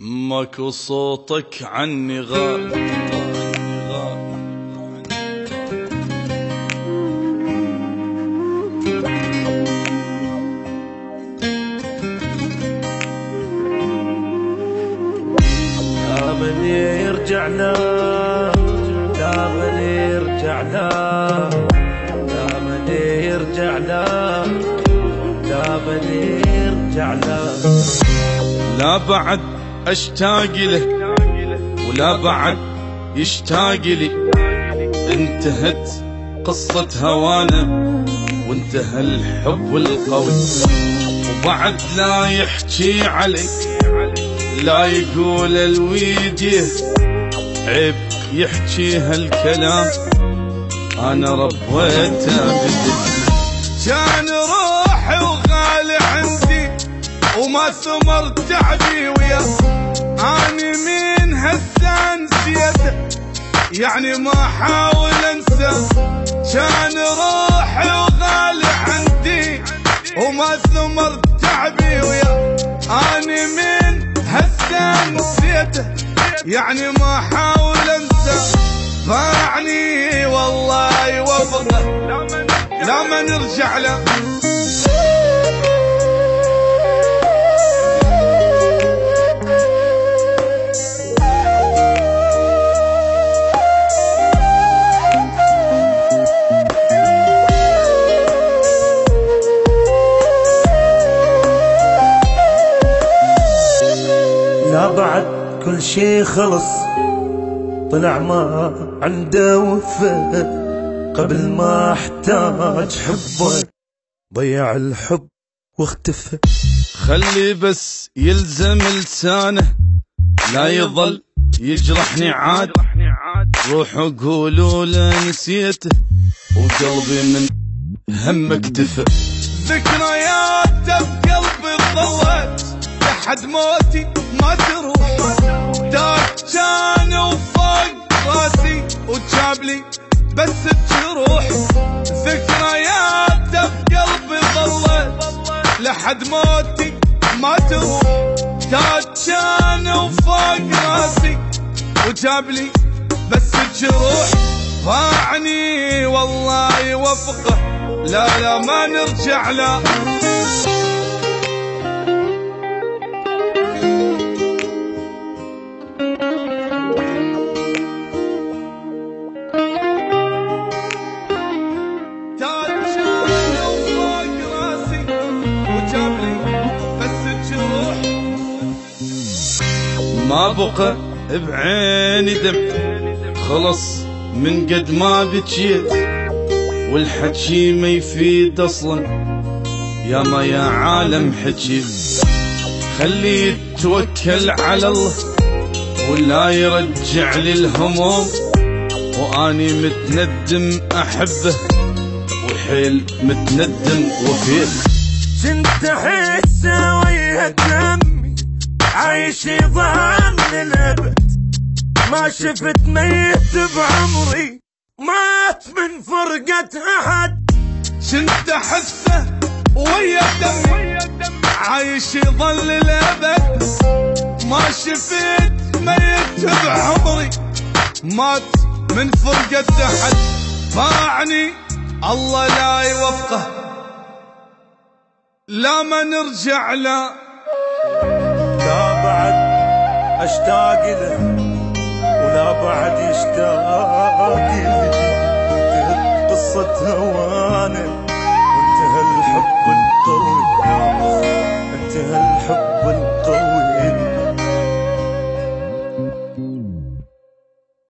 ماكو صوتك عني غاب. دائما يرجع له، دائما يرجع له، دائما يرجع له، دائما يرجع له. لا بعد اشتاق له ولا بعد يشتاق لي، انتهت قصة هوانا وانتهى الحب القوي، وبعد لا يحكي عليك لا يقول الويديه، عيب يحكي هالكلام انا ربيته بدي. كان روحي وغالي عندي وما ثمر تعبي وياه، اني من هسه نسيته يعني ما حاول انسى. كان روحي وغالي عندي وما ثمر تعبي وياه، اني من هسه نسيته يعني ما حاول انسى. ضاعني والله يوفقه لا ما نرجع له. لا بعد كل شي خلص، طلع ما عنده وفاء، قبل ما احتاج حبه ضيع الحب واختفى. خلي بس يلزم لسانه لا يظل يجرحني عاد، روحوا قولوا له نسيته وقلبي من هم اكتفى. ذكرياته بقلبي ظلت لحد موتي ما تروح، داك كان وفوق راسي وجاب لي بس الجروح. ذكرياته بقلبي ظلت لحد موتي ما تروح، داك كان وفوق راسي وجاب لي بس الجروح. ضاعني والله يوفقه لا ما نرجع له. ما بقى بعيني دمع خلص من قد ما بكيت، والحكي ما يفيد اصلا يا ما يا عالم حكيت. خليه يتوكل على الله ولا يرجع لي الهموم، واني متندم احبه وحيل متندم وفيل. كنت احس ويا دمي عايش يظن الابد، ما شفت ميت بعمري مات من فرقة احد. كنت احسه ويا دمي عايش يظل الابد، ما شفت ميت بعمري مات من فرقة احد. ضاعني الله لا يوفقه لا ما نرجع له. لا بعد اشتاق له ولا بعد يشتاق لي، انتهت قصة هوانا وانتهى الحب القوي، انتهى الحب القوي.